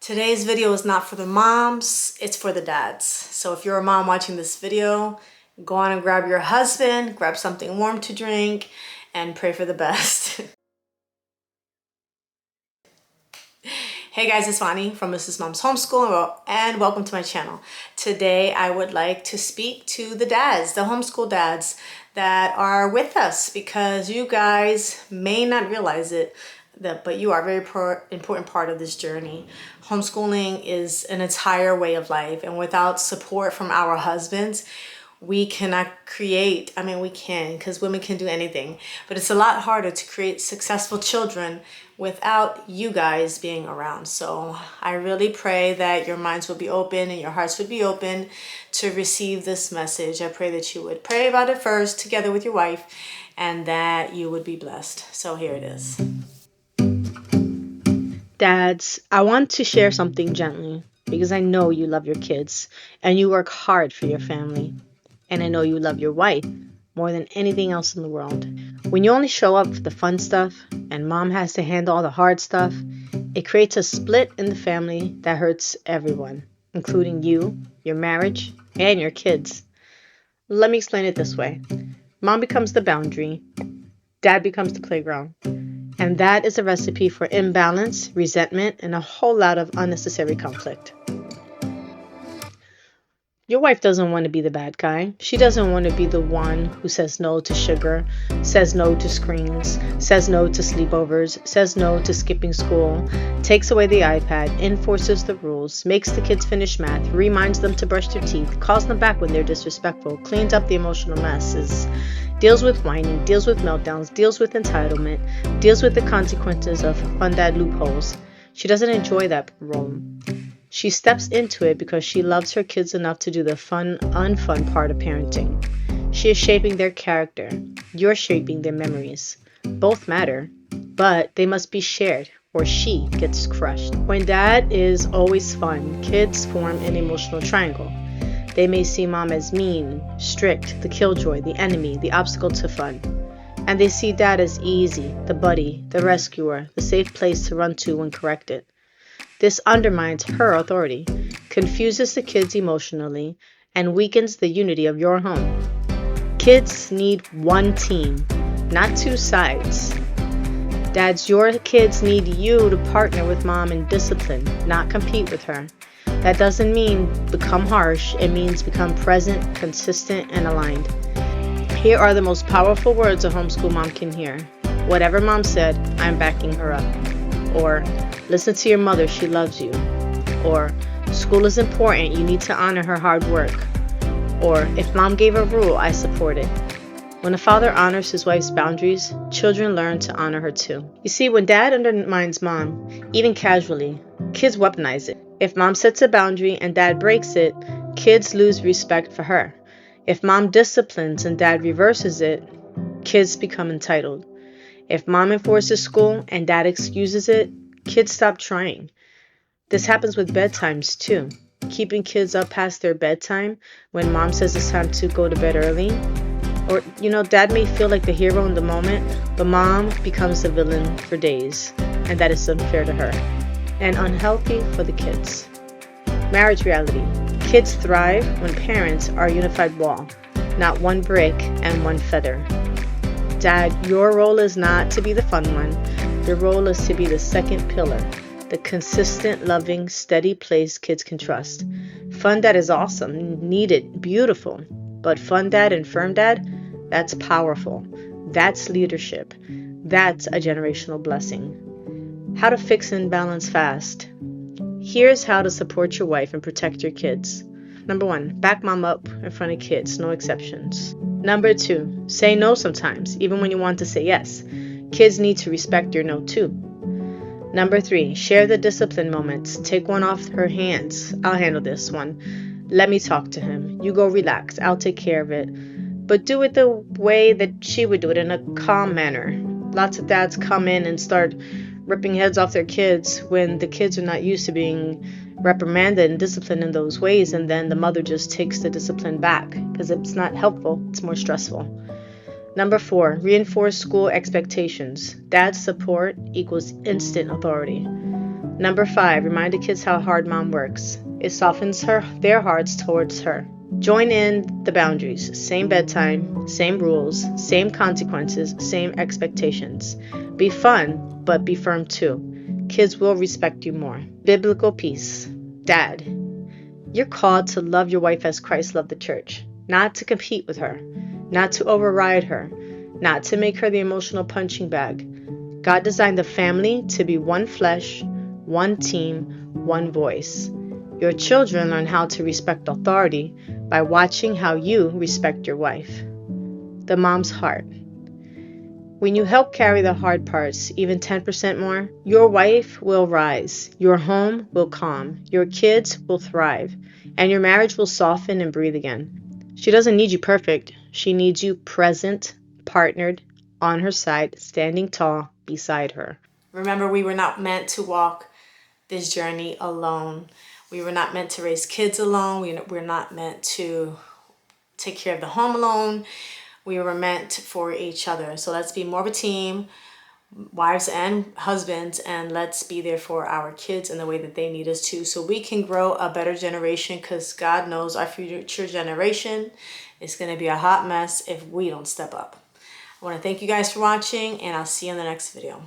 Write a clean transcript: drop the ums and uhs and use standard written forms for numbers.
Today's video is not for the moms, it's for the dads. So if you're a mom watching this video, go on and grab your husband, grab something warm to drink, and pray for the best. Hey guys, it's Vani from Mrs. Mom's Homeschool, and welcome to my channel. Today I would like to speak to the dads, the homeschool dads that are with us, because you guys may not realize it, but you are a very important part of this journey. Homeschooling is an entire way of life, and without support from our husbands, we cannot create. I mean, we can, because women can do anything, but it's a lot harder to create successful children without you guys being around. So I really pray that your minds will be open and your hearts would be open to receive this message. I pray that you would pray about it first together with your wife, and that you would be blessed. So here it is. Dads, I want to share something gently, because I know you love your kids and you work hard for your family. And I know you love your wife more than anything else in the world. When you only show up for the fun stuff and mom has to handle all the hard stuff, it creates a split in the family that hurts everyone, including you, your marriage, and your kids. Let me explain it this way. Mom becomes the boundary, dad becomes the playground. And that is a recipe for imbalance, resentment, and a whole lot of unnecessary conflict. Your wife doesn't want to be the bad guy. She doesn't want to be the one who says no to sugar, says no to screens, says no to sleepovers, says no to skipping school, takes away the iPad, enforces the rules, makes the kids finish math, reminds them to brush their teeth, calls them back when they're disrespectful, cleans up the emotional messes, deals with whining, deals with meltdowns, deals with entitlement, deals with the consequences of fun dad loopholes. She doesn't enjoy that role. She steps into it because she loves her kids enough to do the fun, unfun part of parenting. She is shaping their character. You're shaping their memories. Both matter, but they must be shared or she gets crushed. When dad is always fun, kids form an emotional triangle. They may see mom as mean, strict, the killjoy, the enemy, the obstacle to fun. And they see dad as easy, the buddy, the rescuer, the safe place to run to when corrected. This undermines her authority, confuses the kids emotionally, and weakens the unity of your home. Kids need one team, not two sides. Dads, your kids need you to partner with mom in discipline, not compete with her. That doesn't mean become harsh, it means become present, consistent, and aligned. Here are the most powerful words a homeschool mom can hear. Whatever mom said, I'm backing her up. Or, listen to your mother, she loves you. Or, school is important, you need to honor her hard work. Or, if mom gave a rule, I support it. When a father honors his wife's boundaries, children learn to honor her too. You see, when dad undermines mom, even casually, kids weaponize it. If mom sets a boundary and dad breaks it, kids lose respect for her. If mom disciplines and dad reverses it, kids become entitled. If mom enforces school and dad excuses it, kids stop trying. This happens with bedtimes too. Keeping kids up past their bedtime when mom says it's time to go to bed early. Or, dad may feel like the hero in the moment, but mom becomes the villain for days. And that is unfair to her and unhealthy for the kids. Marriage reality. Kids thrive when parents are a unified wall, not one brick and one feather. Dad, your role is not to be the fun one. Your role is to be the second pillar, the consistent, loving, steady place kids can trust. Fun dad is awesome, needed, beautiful. But fun dad and firm dad, that's powerful. That's leadership. That's a generational blessing. How to fix and balance fast. Here's how to support your wife and protect your kids. Number 1, back mom up in front of kids, no exceptions. Number 2, say no sometimes, even when you want to say yes. Kids need to respect your no too. Number 3, share the discipline moments. Take one off her hands. I'll handle this one. Let me talk to him. You go relax. I'll take care of it. But do it the way that she would do it, in a calm manner. Lots of dads come in and start ripping heads off their kids when the kids are not used to being reprimanded and disciplined in those ways, and then the mother just takes the discipline back because it's not helpful, it's more stressful. Number 4, reinforce school expectations. Dad's support equals instant authority. Number 5, remind the kids how hard mom works. It softens their hearts towards her. Join in the boundaries. Same bedtime, same rules, same consequences, same expectations. Be fun, but be firm too. Kids will respect you more. Biblical peace. Dad, you're called to love your wife as Christ loved the church, not to compete with her, not to override her, not to make her the emotional punching bag. God designed the family to be one flesh, one team, one voice. Your children learn how to respect authority by watching how you respect your wife. The mom's heart. When you help carry the hard parts, even 10% more, your wife will rise, your home will calm, your kids will thrive, and your marriage will soften and breathe again. She doesn't need you perfect. She needs you present, partnered, on her side, standing tall beside her. Remember, we were not meant to walk this journey alone. We were not meant to raise kids alone. We're not meant to take care of the home alone. We were meant for each other. So let's be more of a team, wives and husbands, and let's be there for our kids in the way that they need us to, so we can grow a better generation, because God knows our future generation is going to be a hot mess if we don't step up. I want to thank you guys for watching, and I'll see you in the next video.